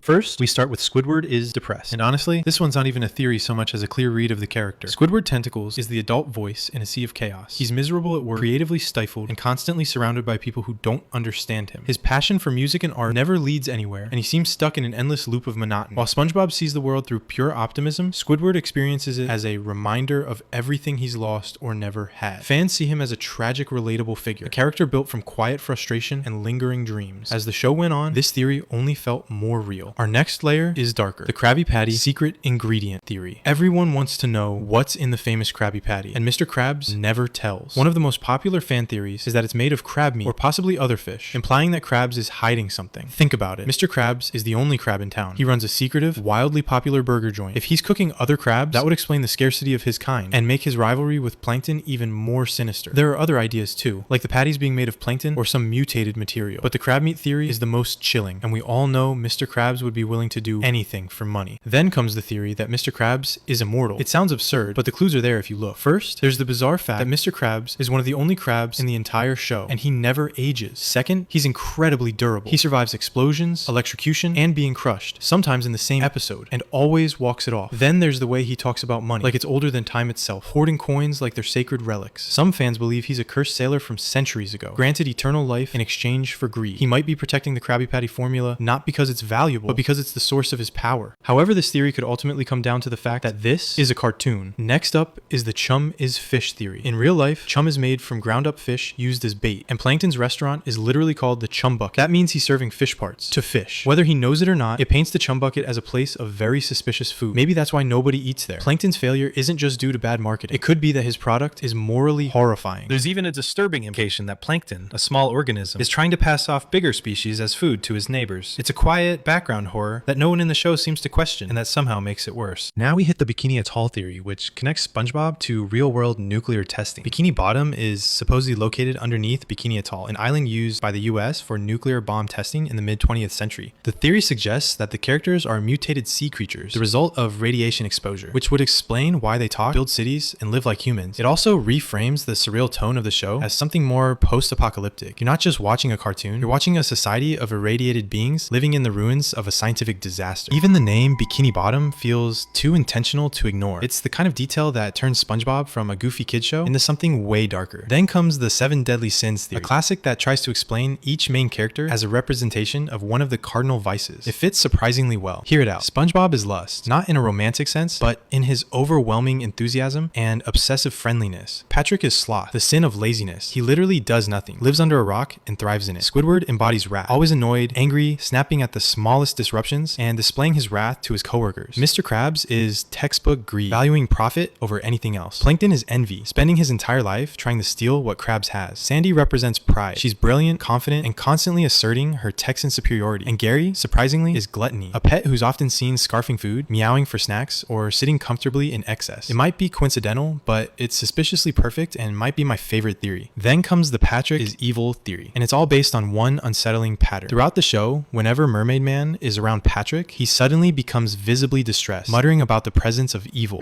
First, we start with Squidward is depressed. And honestly, this one's not even a theory so much as a clear read of the character. Squidward Tentacles is the adult voice in a sea of chaos. He's miserable at work, creatively stifled, and constantly surrounded by people who don't understand him. His passion for music and art never leads anywhere, and he seems stuck in an endless loop of monotony. While SpongeBob sees the world through pure optimism, Squidward experiences it as a reminder of everything he's lost or never had. Fans see him as a tragic, relatable figure, a character built from quiet frustration and lingering dreams. As the show went on, this theory only felt more real. Our next layer is darker. The Krabby Patty secret ingredient theory. Everyone wants to know what's in the famous Krabby Patty, and Mr. Krabs never tells. One of the most popular fan theories is that it's made of crab meat or possibly other fish, implying that Krabs is hiding something. Think about it. Mr. Krabs is the only crab in town. He runs a secretive, wildly popular burger joint. If he's cooking other crabs, that would explain the scarcity of his kind and make his rivalry with plankton even more sinister. There are other ideas too, like the patties being made of plankton or some mutated material. But the crab meat theory is the most chilling, and we all know Mr. Krabs would be willing to do anything for money. Then comes the theory that Mr. Krabs is immortal. It sounds absurd, but the clues are there if you look. First, there's the bizarre fact that Mr. Krabs is one of the only crabs in the entire show, and he never ages. Second, he's incredibly durable. He survives explosions, electrocution, and being crushed, sometimes in the same episode, and always walks it off. Then there's the way he talks about money, like it's older than time itself, hoarding coins like they're sacred relics. Some fans believe he's a cursed sailor from centuries ago, granted eternal life in exchange for greed. He might be protecting the Krabby Patty formula not because it's valuable, but because it's the source of his power. However, this theory could ultimately come down to the fact that this is a cartoon. Next up is the chum is fish theory. In real life, chum is made from ground up fish used as bait, and Plankton's restaurant is literally called the Chum Bucket. That means he's serving fish parts to fish. Whether he knows it or not, it paints the Chum Bucket as a place of very suspicious food. Maybe that's why nobody eats there. Plankton's failure isn't just due to bad marketing. It could be that his product is morally horrifying. There's even a disturbing implication that plankton, a small organism, is trying to pass off bigger species as food to his neighbors. It's a quiet background horror that no one in the show seems to question, and that somehow makes it worse. Now we hit the Bikini Atoll theory, which connects SpongeBob to real-world nuclear testing. Bikini Bottom is supposedly located underneath Bikini Atoll, an island used by the US for nuclear bomb testing in the mid-20th century. The theory suggests that the characters are mutated sea creatures, the result of radiation exposure, which would explain why they talk, build cities, and live like humans. It also reframes the surreal tone of the show as something more post-apocalyptic. You're not just watching a cartoon, you're watching a society of irradiated beings living in the ruins of a scientific disaster. Even the name Bikini Bottom feels too intentional to ignore. It's the kind of detail that turns SpongeBob from a goofy kid show into something way darker. Then comes the 7 Deadly Sins theory, a classic that tries to explain each main character as a representation of one of the cardinal vices. It fits surprisingly well. Hear it out. SpongeBob is lust, not in a romantic sense, but in his overwhelming enthusiasm and obsessive friendliness. Patrick is sloth, the sin of laziness. He literally does nothing, lives under a rock, and thrives in it. Squidward embodies wrath, always annoyed, angry, snapping at the smallest disruptions, and displaying his wrath to his coworkers. Mr. Krabs is textbook greed, valuing profit over anything else. Plankton is envy, spending his entire life trying to steal what Krabs has. Sandy represents pride. She's brilliant, confident, and constantly asserting her Texan superiority. And Gary, surprisingly, is gluttony, a pet who's often seen scarfing food, meowing for snacks, or sitting comfortably in excess. It might be coincidental, but it's suspiciously perfect and might be my favorite theory. Then comes the Patrick is evil theory, and it's all based on one unsettling pattern. Throughout the show, whenever Mermaid Man is around Patrick, he suddenly becomes visibly distressed, muttering about the presence of evil.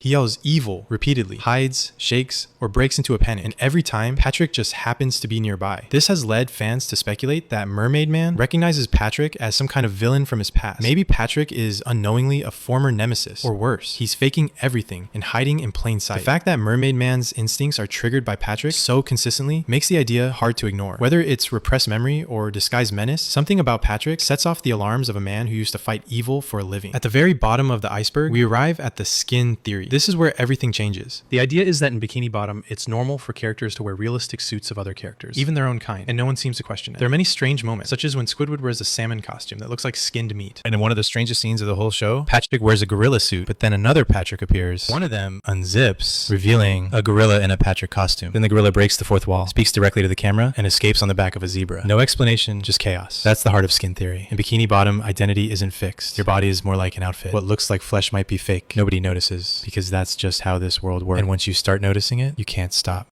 He yells evil repeatedly, hides, shakes, or breaks into a panic, and every time, Patrick just happens to be nearby. This has led fans to speculate that Mermaid Man recognizes Patrick as some kind of villain from his past. Maybe Patrick is unknowingly a former nemesis, or worse, he's faking everything and hiding in plain sight. The fact that Mermaid Man's instincts are triggered by Patrick so consistently makes the idea hard to ignore. Whether it's repressed memory or disguised menace, something about Patrick sets off the alarms of a man who used to fight evil for a living. At the very bottom of the iceberg, we arrive at the skin theory. This is where everything changes. The idea is that in Bikini Bottom, it's normal for characters to wear realistic suits of other characters, even their own kind, and no one seems to question it. There are many strange moments, such as when Squidward wears a salmon costume that looks like skinned meat. And in one of the strangest scenes of the whole show, Patrick wears a gorilla suit, but then another Patrick appears. One of them unzips, revealing a gorilla in a Patrick costume. Then the gorilla breaks the fourth wall, speaks directly to the camera, and escapes on the back of a zebra. No explanation, just chaos. That's the heart of skin theory. In Bikini Bottom, identity isn't fixed. Your body is more like an outfit. What looks like flesh might be fake. Nobody notices, because that's just how this world works. And once you start noticing it, you can't stop.